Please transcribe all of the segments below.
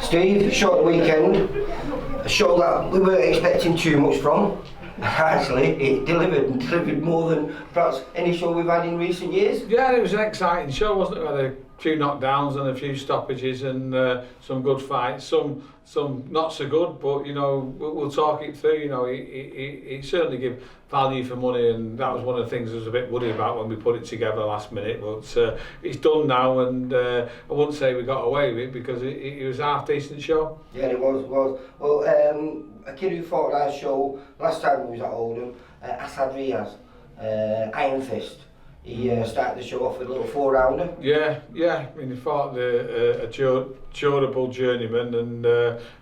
Steve, short weekend, a show that we weren't expecting too much from. Actually, it delivered more than perhaps any show we've had in recent years. Yeah, it was an exciting show, wasn't it? We had a few knockdowns and a few stoppages and some good fights, some not so good, but you know, we'll talk it through. You know, it certainly give value for money, and that was one of the things I was a bit worried about when we put it together last minute, but it's done now, and I wouldn't say we got away with it because it was a half decent show. Yeah, it was. Well, a kid who fought our show last time we was at Oldham, Asad Riaz, Iron Fist. He started the show off with a little 4-rounder. Yeah. I mean, he fought a durable journeyman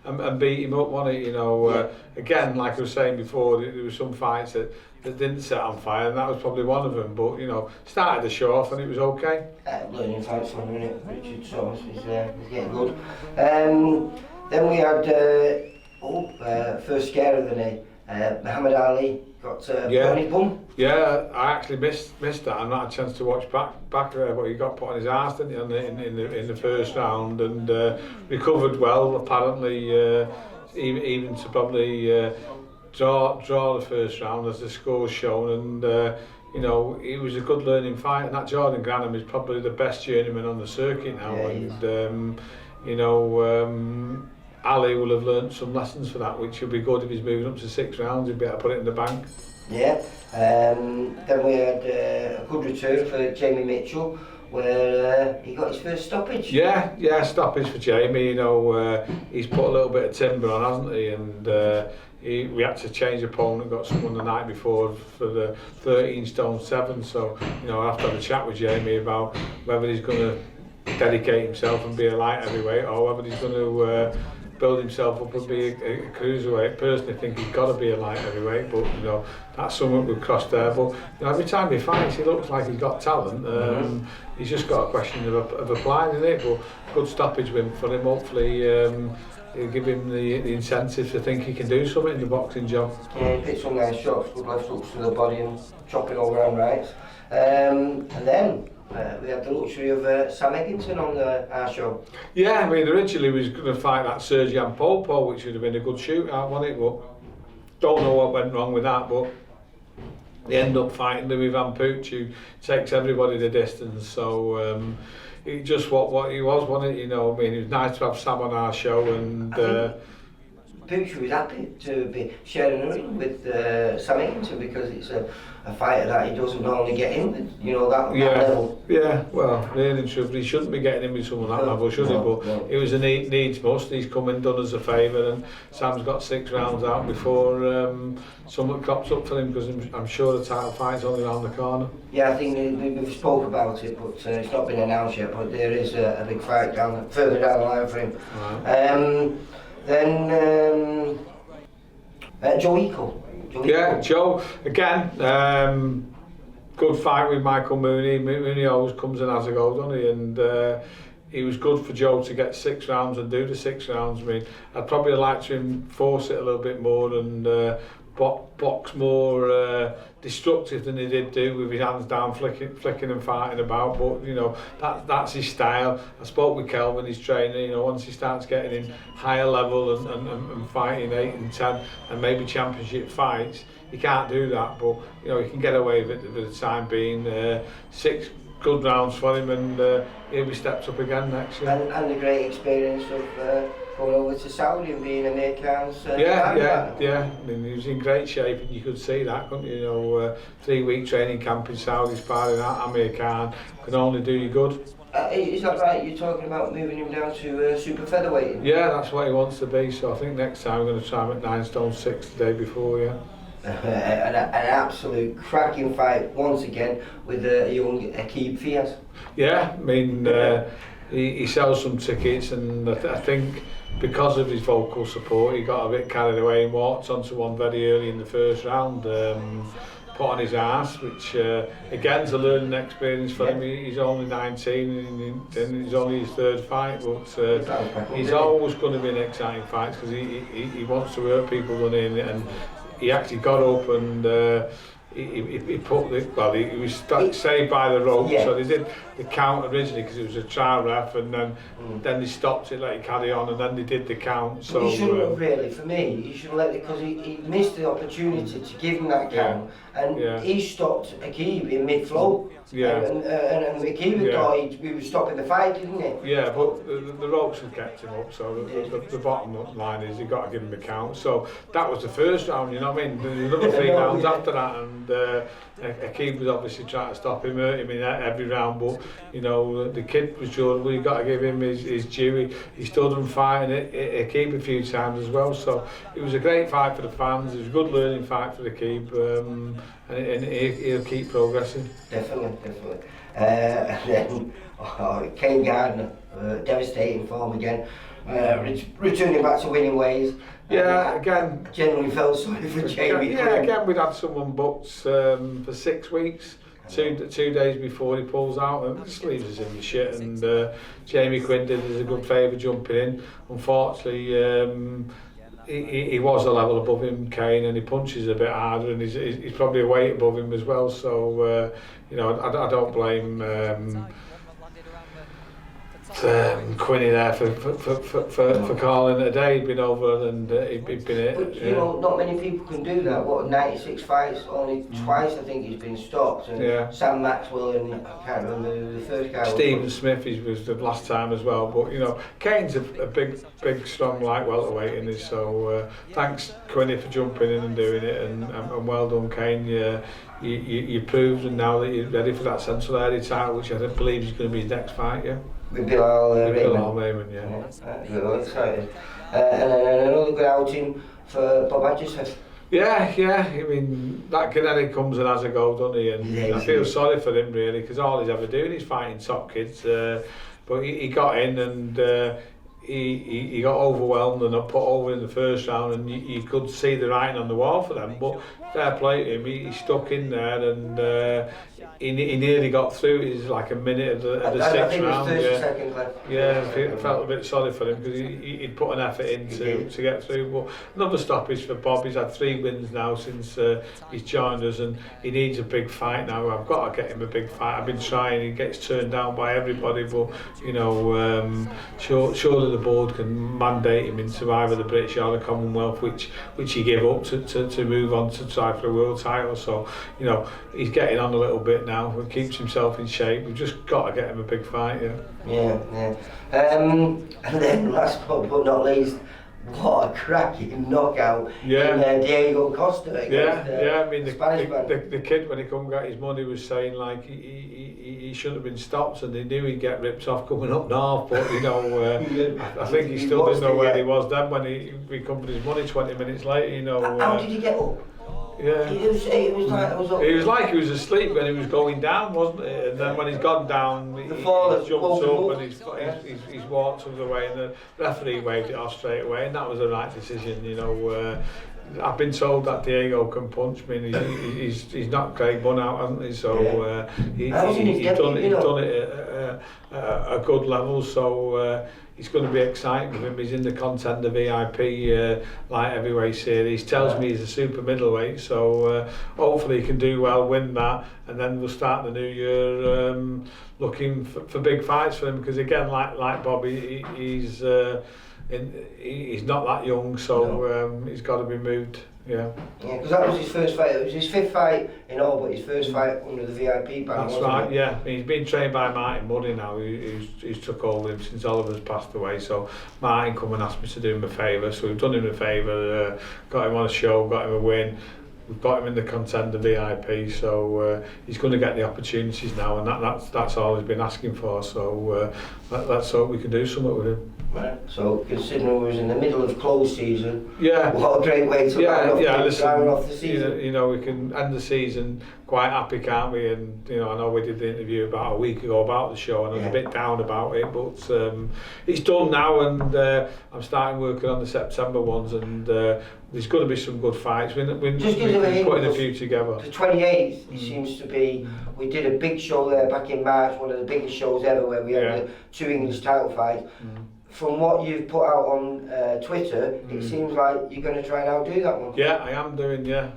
and beat him up, wasn't it? You know, again, like I was saying before, there were some fights that didn't set on fire, and that was probably one of them. But you know, started the show off and it was okay. Learning fights from him, isn't it? Richard Thomas is getting good. Then we had first scare of the night. Muhammad Ali got on his bum. Yeah, I actually missed that. I've not had a chance to watch back there, but he got put on his arse, didn't he, in the first round, and recovered well apparently, even to probably draw the first round as the score's shown, and you know, it was a good learning fight, and that Jordan Granham is probably the best journeyman on the circuit now, and you know, Ali will have learnt some lessons for that, which will be good if he's moving up to 6 rounds. He'd be able to put it in the bank. Yeah. Then we had a good return for Jamie Mitchell, where he got his first stoppage. Yeah, stoppage for Jamie. You know, he's put a little bit of timber on, hasn't he? And we had to change opponent. Got someone the night before for the 13 stone 7. So you know, I have to have a chat with Jamie about whether he's going to dedicate himself and be a light heavyweight, or whether he's going to build himself up and be a cruiserweight. Personally, I think he's got to be a light heavyweight, but you know, that's something we've crossed there. But you know, every time he fights, he looks like he's got talent. He's just got a question of applying, isn't it? But good stoppage win for him. Hopefully, it'll give him the incentive to think he can do something in the boxing job. Yeah, he picked some nice shots, good left hooks to the body and chopping all round rights. And then we had the luxury of Sam Eggington on our show. Yeah, I mean, originally we was going to fight that Sergian Popo, which would have been a good shootout, wasn't it? But don't know what went wrong with that, but they end up fighting Louis Van Pooch, who takes everybody the distance. So it just what he was, wasn't it? You know, I mean, it was nice to have Sam on our show, and Pooch was happy to be sharing a ring with Sam Eggington because it's a fighter that he doesn't normally get in with, you know, that level. Yeah, well, really and truthfully, he shouldn't be getting in with someone that level, should he? But it was a needs must. He's come and done us a favour, and Sam's got 6 rounds out before someone crops up for him, because I'm sure the title fight's only around the corner. Yeah, I think we've spoke about it, but it's not been announced yet, but there is a big fight further down the line for him. Right. Then Joe Eagle. Yeah, Joe, again, good fight with Michael Mooney. Mooney always comes in as a go, doesn't he? And it was good for Joe to get 6 rounds and do the 6 rounds. I mean, I'd probably like to enforce it a little bit more and box more destructive than he did do, with his hands down, flicking and fighting about. But you know, that's his style. I spoke with Kelvin, his trainer. You know, once he starts getting in higher level and fighting 8 and 10 and maybe championship fights, he can't do that. But you know, he can get away with it for the time being. 6 good rounds for him, and he'll be stepped up again next year. And the great experience of going over to Saudi and being Amir Khan's yeah. I mean, he was in great shape, and you could see that, couldn't you? You know, 3-week training camp in Saudi, sparring at Amir Khan can only do you good. Is that right? You're talking about moving him down to super featherweight? Yeah, that's what he wants to be. So I think next time we're going to try him at 9 stone 6 the day before. Yeah. An absolute cracking fight once again with a young Aqib Fiaz. Yeah, I mean, he sells some tickets, and I think because of his vocal support, he got a bit carried away and walked onto one very early in the first round, put on his arse, which again is a learning experience for him. He's only 19 and he's only his 3rd fight, but he's always going to be an exciting fight because he wants to hurt people running, and he actually got up and he put the, well, he was saved by the rope, so they did the count originally because it was a trial ref, and then they stopped it, let it carry on, and then they did the count. So he shouldn't have really, for me, he should have let it, because he missed the opportunity to give him that count, and he stopped Akib in mid-flow. And Akib thought he was stopping the fight, didn't he? Yeah, but the ropes had kept him up, so the bottom line is you've got to give him the count. So that was the first round, you know what I mean? There's another 3 rounds after that, and Akib was obviously trying to stop him, hurt him in every round, but you know, the kid was durable, you've got to give him his due. He stood and fighting Akib a few times as well, so it was a great fight for the fans, it was a good learning fight for Akib, and he'll keep progressing. Definitely. And then Kane Gardner, devastating form again, returning back to winning ways. Again, Generally felt sorry for Jamie. Again, we'd had someone booked for 6 weeks. Two days before he pulls out, and just leaves us in the shit. And Jamie Quinn did us a good favour jumping in. Unfortunately, he was a level above him, Kane, and he punches a bit harder, and he's probably a weight above him as well. So you know, I don't blame Quinny there for calling it a day. He'd been over and he'd been it. But you know, not many people can do that. What, 96 fights? Only twice I think he's been stopped. And Sam Maxwell and I can't remember who the first guy was. Stephen Smith was the last time as well. But you know, Kane's a big, strong light welterweight in this. So thanks Quinny for jumping in and doing it, and well done, Kane. You proved, and now that you're ready for that Central Area title, which I believe is going to be his next fight, With Bilal Raymond, We're excited. And then another good outing for Bob Adjusef. I mean, that Kennedy comes and has a go, doesn't he? And I feel sorry for him really, because all he's ever doing is fighting top kids. But he got in and he got overwhelmed and put over in the first round, and you could see the writing on the wall for them. But fair play to him, he stuck in there, and he nearly got through. It was like a minute of the 6th round. 30 seconds left. I felt a bit sorry for him because he'd put an effort in to get through. But another stoppage for Bob. He's had 3 wins now since he's joined us, and he needs a big fight now. I've got to get him a big fight. I've been trying. He gets turned down by everybody, but you know, surely the board can mandate him into either the British or the Commonwealth, which he gave up to move on to try for a world title. So you know, he's getting on a little bit now and keeps himself in shape. We've just got to get him a big fight. And then last but not least, what a cracking knockout in Diego Costa against I mean the the kid, when he come got his money, was saying like he shouldn't have been stopped, and they knew he'd get ripped off coming up north, but you know, I think he still didn't know where he was then when he recovered his money 20 minutes later, you know. How did he get up? It was like he was asleep when he was going down, wasn't it? And then when he's gone down, he jumps up and he's walked some of the way, and the referee waved it off straight away, and that was the right decision, you know. I've been told that Diego can punch. I mean, he's knocked Craig Bunn out, hasn't he? So he's done it at a good level. So it's going to be exciting for him. He's in the contender VIP light heavyweight series. Tells me he's a super middleweight. So hopefully he can do well, win that, and then we'll start the new year looking for big fights for him. Because again, like Bobby, he's not that young, so he's got to be moved. Because that was his first fight. It was his 5th fight in all, but his first fight under the VIP ban. That's right. He's been trained by Martin Muddy now, who's took over him since Oliver's passed away. So Martin come and asked me to do him a favour. So we've done him a favour, got him on a show, got him a win. We've got him in the contender VIP, so he's going to get the opportunities now, and that's all he's been asking for. So let's hope we can do something with him. Right. So considering we was in the middle of close season, what a great way to round off the season. You know, we can end the season quite happy, can't we? And you know, I know we did the interview about a week ago about the show, and I was a bit down about it, but it's done now, and I'm starting working on the September ones, and there's going to be some good fights. We're putting a few together. The 28th, it seems to be. We did a big show there back in March, one of the biggest shows ever, where we had the 2 English title fights. from what you've put out on Twitter, it seems like you're going to try and outdo that one. Yeah, I am doing. Yeah.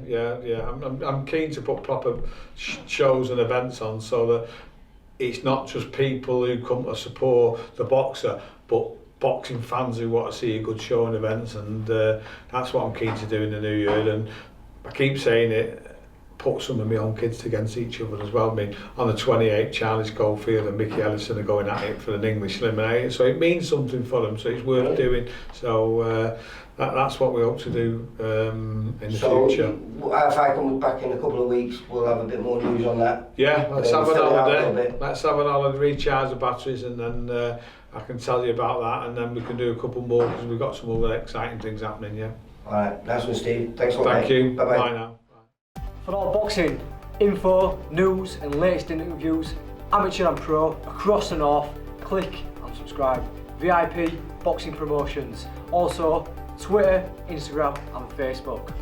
I'm keen to put proper shows and events on so that it's not just people who come to support the boxer, but boxing fans who want to see a good show and events, and that's what I'm keen to do in the new year. And I keep saying it. Put some of my own kids against each other as well. I mean, on the 28th, Charlie Schofield and Mickey Ellison are going at it for an English eliminator, so it means something for them, so it's worth doing. So that's what we hope to do in the future. If I come back in a couple of weeks, we'll have a bit more news on that. Yeah, let's have an holiday. Let's have an holiday, recharge the batteries, and then I can tell you about that, and then we can do a couple more because we've got some other exciting things happening. Yeah. All right, nice one, Steve. Thanks a lot. Thank you. Bye Bye now. For all boxing info, news and latest interviews, amateur and pro, across the north, click and subscribe. VIP Boxing Promotions. Also Twitter, Instagram and Facebook.